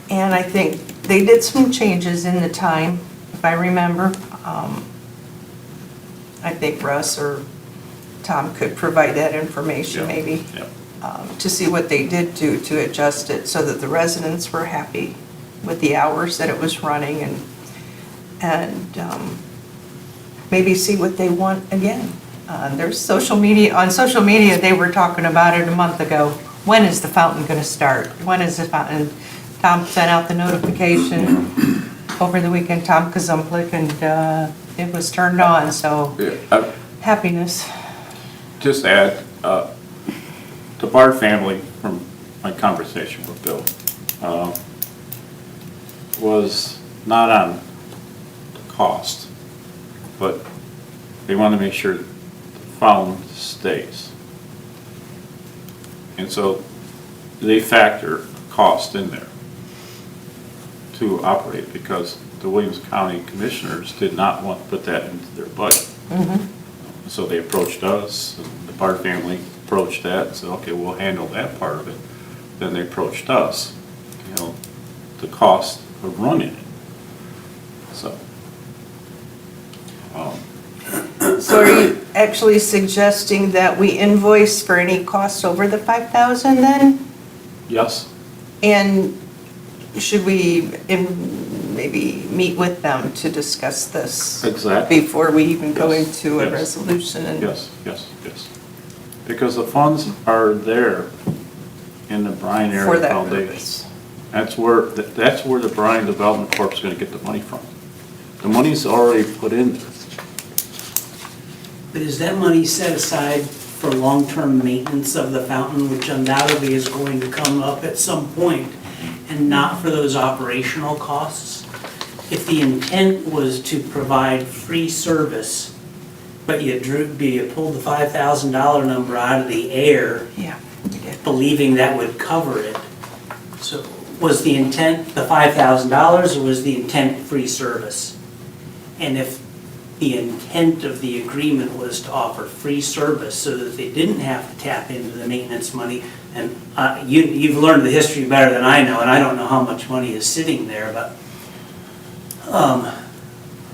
S1: and I think they did some changes in the time, if I remember. I think Russ or Tom could provide that information,
S9: Yeah,
S1: maybe,
S9: yeah.
S1: to see what they did do to adjust it so that the residents were happy with the hours that it was running, and maybe see what they want again. There's social media, on social media, they were talking about it a month ago. When is the fountain gonna start? When is the fountain? Tom sent out the notification over the weekend, Tom Kazumplik, and it was turned on, so happiness.
S9: Just add, the Bard family, from my conversation with Bill, was not on the cost, but they want to make sure the fountain stays. And so they factor cost in there to operate, because the Williams County Commissioners did not want to put that into their budget. So they approached us, and the Bard family approached that and said, okay, we'll handle that part of it. Then they approached us, the cost of running it. So.
S1: So are you actually suggesting that we invoice for any costs over the 5,000 then?
S9: Yes,
S1: And should we maybe meet with them to discuss this?
S9: Exactly.
S1: Before we even go
S9: Yes,
S1: into a
S9: yes.
S1: resolution? And
S9: yes. Because the funds are there in the Bryan
S1: For
S9: Area
S1: that
S9: Foundation.
S1: purpose.
S9: That's where the Bryan Development Corp is gonna get the money from. The money's already put in there.
S3: But is that money set aside for long-term maintenance of the fountain, which undoubtedly is going to come up at some point, and not for those operational costs? If the intent was to provide free service, but you pulled the $5,000 number out of the air,
S1: Yeah, we did.
S3: believing that would cover it, so was the intent the $5,000, or was the intent free service? And if the intent of the agreement was to offer free service so that they didn't have to tap into the maintenance money, and you've learned the history better than I know, and I don't know how much money is sitting there, but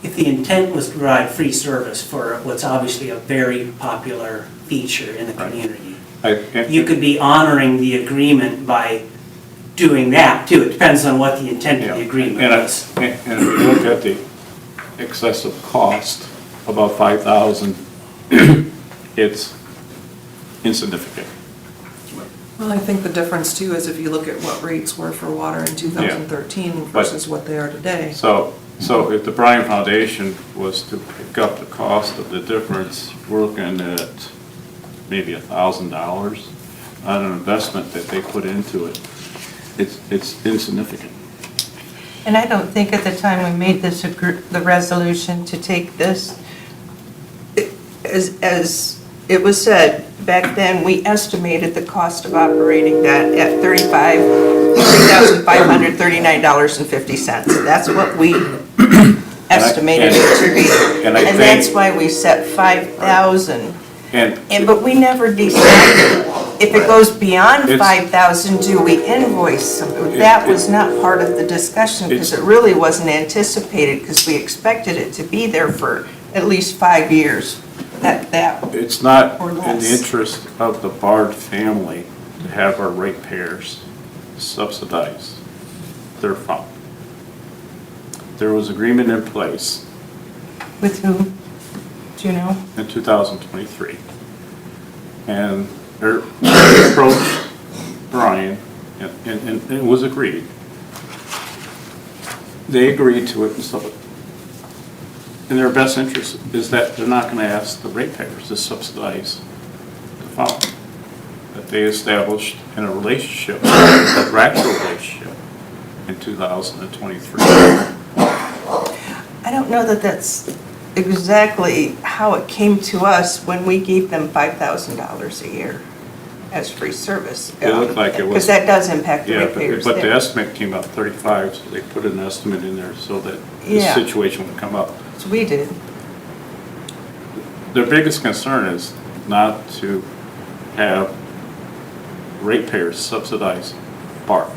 S3: if the intent was to provide free service for what's obviously a very popular feature in the community, you could be honoring the agreement by doing that too. It depends on what the intent of the agreement is.
S9: And if you look at the excessive cost, about 5,000, it's insignificant.
S10: Well, I think the difference too is if you look at what rates were for water in 2013 versus what they are today.
S9: So if the Bryan Foundation was to pick up the cost of the difference, we're looking at maybe $1,000 on an investment that they put into it. It's insignificant.
S1: And I don't think at the time we made this, the resolution to take this, as it was said, back then, we estimated the cost of operating that at $3,539.50. That's what we estimated it to be.
S9: And I
S1: And that's
S9: think-
S1: why we set 5,000.
S9: And
S1: But we never decided, if it goes beyond
S9: It's-
S1: 5,000, do we invoice them? That was not part of the discussion, because it really wasn't anticipated, because we expected it to be there for at least 5 years, that
S9: it's not
S1: Or
S9: in the
S1: less.
S9: interest of the Bard family to have our ratepayers subsidize their fountain. There was agreement in place
S1: With who? Do you know?
S9: in 2023. And they approached Bryan, and it was agreed. They agreed to it, and so in their best interest is that they're not going to ask the ratepayers to subsidize the fountain that they established in a relationship, a contractual relationship, in 2023.
S1: I don't know that that's exactly how it came to us when we gave them $5,000 a year as free service.
S9: It looked like it was.
S1: Because that does impact the
S9: Yeah,
S1: ratepayers.
S9: but the
S1: there.
S9: estimate came out 35, so they put an estimate in there so that this
S1: Yeah.
S9: situation would come up.
S1: So we did.
S9: Their biggest concern is not to have ratepayers subsidize Bard.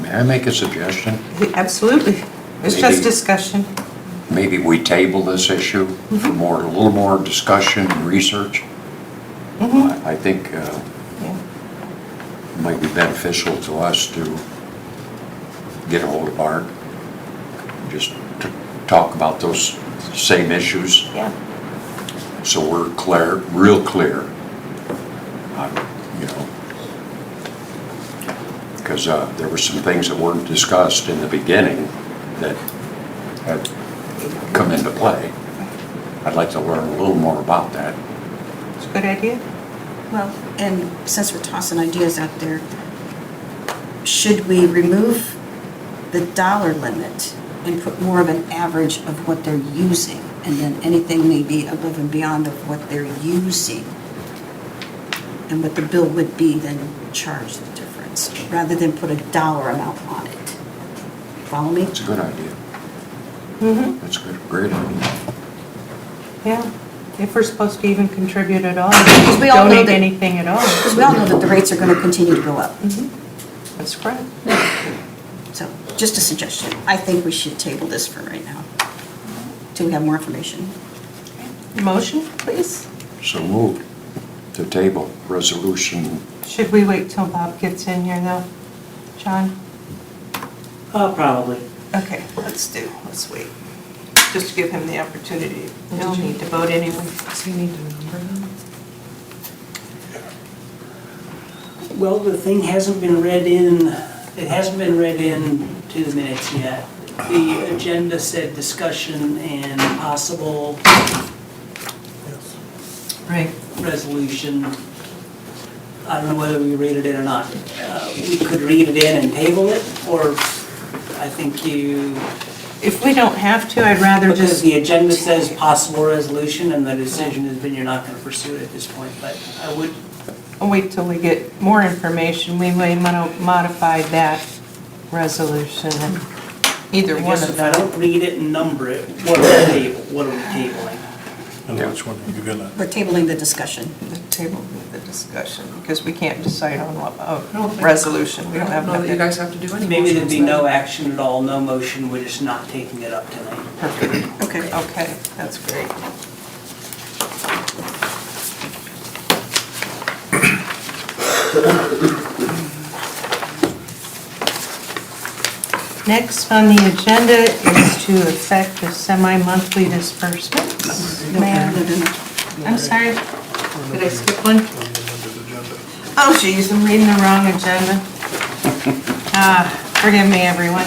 S5: May I make a suggestion?
S1: Absolutely. It's just
S5: Maybe-
S1: discussion.
S5: Maybe we table this issue for a little more discussion and research. I think
S1: Yeah.
S5: it might be beneficial to us to get a hold of Bard, just to talk about those same issues,
S1: Yeah.
S5: so we're clear, real clear, you know. Because there were some things that weren't discussed in the beginning that had come into play. I'd like to learn a little more about that.
S1: It's a good idea.
S4: Well, and since we're tossing ideas out there, should we remove the dollar limit and put more of an average of what they're using? And then anything maybe above and beyond of what they're using? And what the bill would be, then charge the difference, rather than put a dollar amount on it. Follow me?
S5: It's a good idea.
S1: Mm-hmm.
S5: That's a good, great idea.
S1: Yeah. If we're supposed to even contribute at all,
S4: we all know
S1: donate
S4: that-
S1: anything at all.
S4: Because we all know that the rates are going to continue to go up.
S1: That's correct.
S4: So, just a suggestion. I think we should table this for right now, till we have more information.
S1: Motion, please?
S5: So moved to table resolution.
S1: Should we wait till Bob gets in here though? John?
S3: Probably.
S1: Okay, let's wait. Just to give him the opportunity. He'll need to vote anyway.
S10: Does he need to number them?
S3: Well, the thing hasn't been read in, it hasn't been read in to the minutes yet. The agenda said discussion and possible
S1: Right.
S3: resolution. I don't know whether we read it in or not. We could read it in and table it, or I think you,
S1: If we don't have to, I'd rather
S3: because
S1: just,
S3: the agenda says possible resolution, and the decision has been you're not going to pursue it at this point, but I would,
S1: wait till we get more information. We may modify that resolution and either
S3: I
S1: one
S3: guess
S1: of
S3: if I
S1: them.
S3: don't read it and number it, what are we tabling?
S8: And which one are you gonna?
S4: We're tabling the discussion.
S1: The table with the discussion, because we can't decide on
S10: I don't
S1: a
S10: think-
S1: resolution. We
S10: I
S1: don't have
S10: don't know that you
S1: enough.
S10: guys have to do any
S3: Maybe there'd be
S10: motions
S3: no
S10: then.
S3: action at all, no motion, we're just not taking it up tonight.
S1: Perfect.
S4: Okay.
S1: Okay, that's great. Next on the agenda is to effect the semi-monthly disbursements. May I- I'm sorry, did I skip one? Oh, geez, I'm reading the wrong agenda. Forgive me, everyone.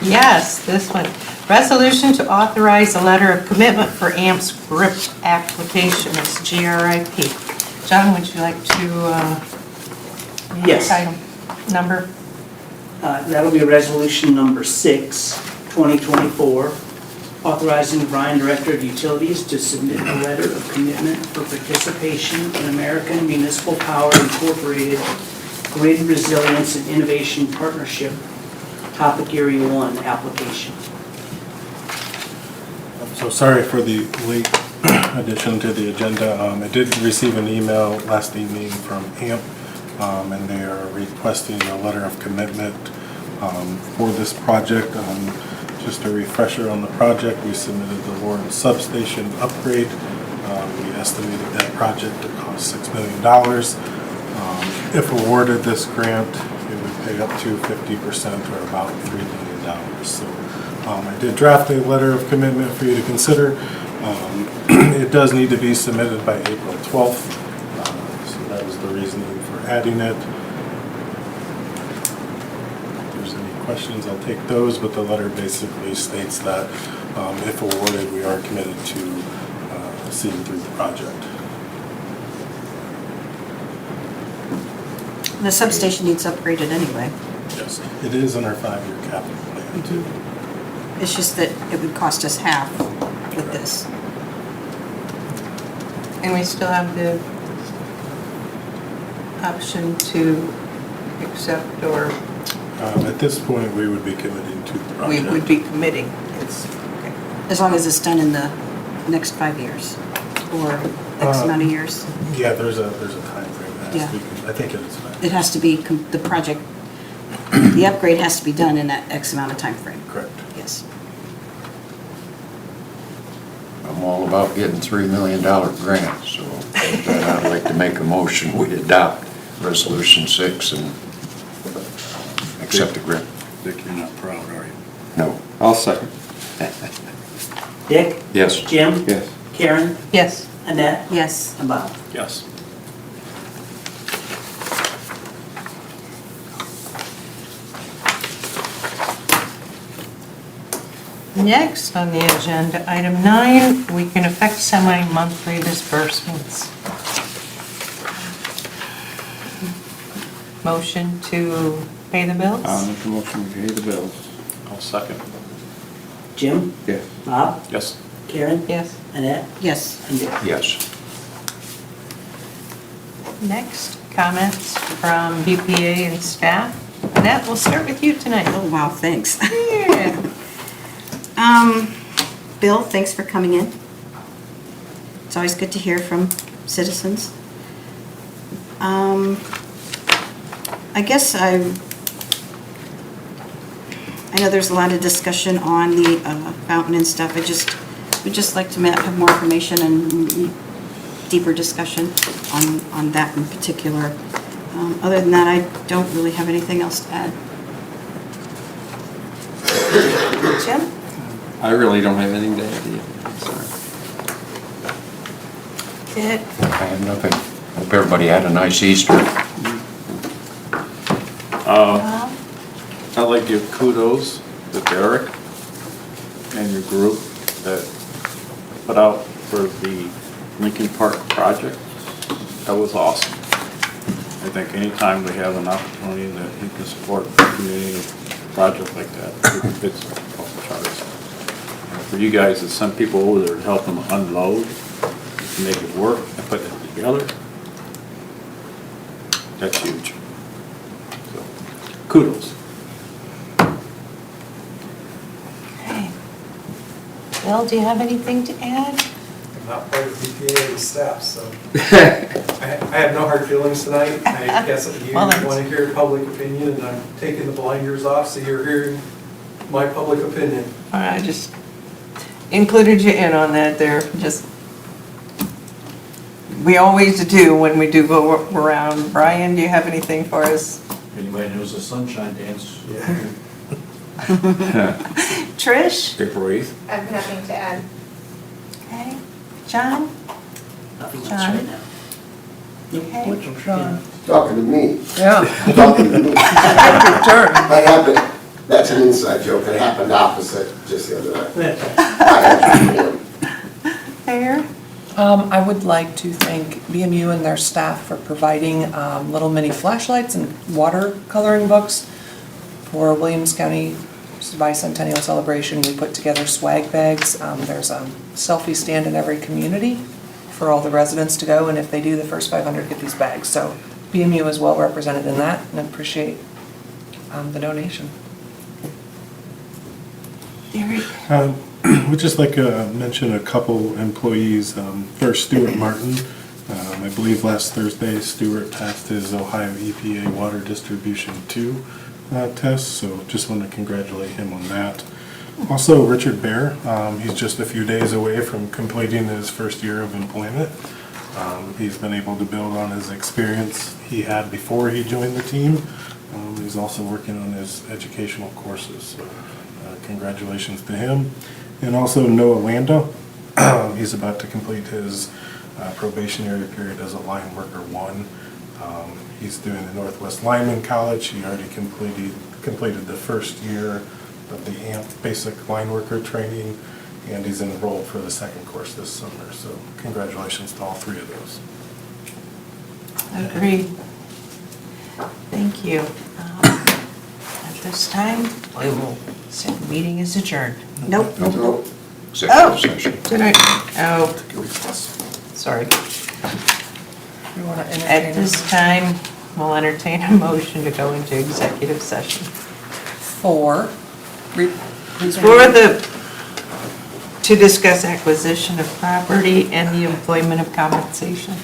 S1: Yes, this one. Resolution to authorize a letter of commitment for AMP's GRIP application, it's GRIP. John, would you like to,
S3: Yes.
S1: item number?
S3: That'll be resolution number 6, 2024, authorizing Bryan, Director of Utilities, to submit a letter of commitment for participation in American Municipal Power Incorporated Grid Resilience and Innovation Partnership, Topic Area 1 application.
S8: So sorry for the late addition to the agenda. I did receive an email last evening from AMP, and they are requesting a letter of commitment for this project. Just a refresher on the project, we submitted the Lawrence substation upgrade We estimated that project to cost $6 million. If awarded this grant, it would pay up to 50% or about $3 million. So I did draft a letter of commitment for you to consider. It does need to be submitted by April 12th. So that was the reasoning for adding it. If there's any questions, I'll take those, but the letter basically states that if awarded, we are committed to seeing through the project.
S4: The substation needs upgraded anyway.
S8: Yes, it is in our 5-year capital plan too.
S4: It's just that it would cost us half with this.
S1: And we still have the option to accept, or
S8: At this point, we would be committing to the
S1: we
S8: project.
S1: would be committing. It's, okay.
S4: As long as it's done in the next 5 years, or X amount of years.
S8: Yeah, there's a time frame that has to be, I think it is.
S4: It has to be, the project, the upgrade has to be done in that X amount of time frame.
S8: Correct.
S4: Yes.
S5: I'm all about getting $3 million grants, so with that, I'd like to make a motion, we adopt Resolution 6 and accept the grant.
S2: Dick, you're not proud, are you?
S5: No.
S7: I'll second.
S3: Dick?
S5: Yes.
S3: Jim?
S7: Yes.
S3: Karen?
S1: Yes.
S3: Annette?
S4: Yes.
S3: And Bob?
S9: Yes.
S1: Next on the agenda, item 9, we can affect semi-monthly disbursements. Motion to pay the bills?
S7: I'll make a motion to pay the bills.
S9: I'll second.
S3: Jim?
S7: Yes.
S3: Bob?
S9: Yes.
S3: Karen?
S1: Yes.
S3: Annette?
S4: Yes.
S3: And Dick?
S5: Yes.
S1: Next, comments from BPA and staff. Annette, we'll start with you tonight.
S4: Oh, wow, thanks.
S1: Yeah.
S4: Bill, thanks for coming in. It's always good to hear from citizens. I guess I know there's a lot of discussion on the fountain and stuff. Would just like to have more information and deeper discussion on that in particular. Other than that, I don't really have anything else to add.
S1: Jim?
S7: I really don't have anything to add to you. I'm sorry.
S1: Ed?
S5: I have nothing. Hope everybody had a nice Easter.
S1: Bob?
S9: I'd like to give kudos to Derek and your group that put out for the Lincoln Park project. That was awesome. I think anytime we have an opportunity that we can support a community project like that, it's off the charts. And for you guys to send people over there to help them unload, to make it work and put it together, that's huge. So, kudos.
S1: Okay. Bill, do you have anything to add?
S6: I'm not part of BPA staff, so I have no hard feelings tonight. I guess you
S1: Well,
S6: want
S1: that's-
S6: to hear public opinion, and I'm taking the blinders off, so you're hearing my public opinion.
S1: I just included you in on that there, just, we always do when we do go around. Bryan, do you have anything for us?
S2: Anybody knows the sunshine dance?
S1: Trish?
S9: April 8th.
S11: I have nothing to add.
S1: Okay. John?
S3: Nothing else
S1: John?
S3: right now.
S1: Okay. John?
S12: Talking to me.
S1: Yeah.
S12: Talking to me.
S1: Adjourn.
S12: That happened, that's an inside joke, it happened opposite just the other night.
S1: Eyre?
S10: I would like to thank BMU and their staff for providing little mini flashlights and watercoloring books for Williams County Bicentennial Celebration. We put together swag bags. There's a selfie stand in every community for all the residents to go, and if they do, the first 500 get these bags. So BMU is well represented in that, and I appreciate the donation.
S1: Derek?
S8: We'd just like to mention a couple employees. First, Stuart Martin. I believe last Thursday, Stuart passed his Ohio EPA Water Distribution 2 test, so just want to congratulate him on that. Also, Richard Bear, he's just a few days away from completing his first year of employment. He's been able to build on his experience he had before he joined the team. He's also working on his educational courses, so congratulations to him. And also Noah Lando, he's about to complete his probationary period as a line worker 1. He's doing the Northwest Lineman College. He already completed the first year of the AMP basic line worker training, and he's enrolled for the second course this summer. So congratulations to all 3 of those.
S1: Agreed. Thank you. At this time, we will say the meeting is adjourned.
S4: Nope.
S12: Nope.
S1: Oh.
S5: Executive session.
S1: Did I? Oh, sorry.
S10: You want to entertain?
S1: At this time, we'll entertain a motion to go into executive session.
S10: For.
S1: To discuss acquisition of property and the employment of compensation.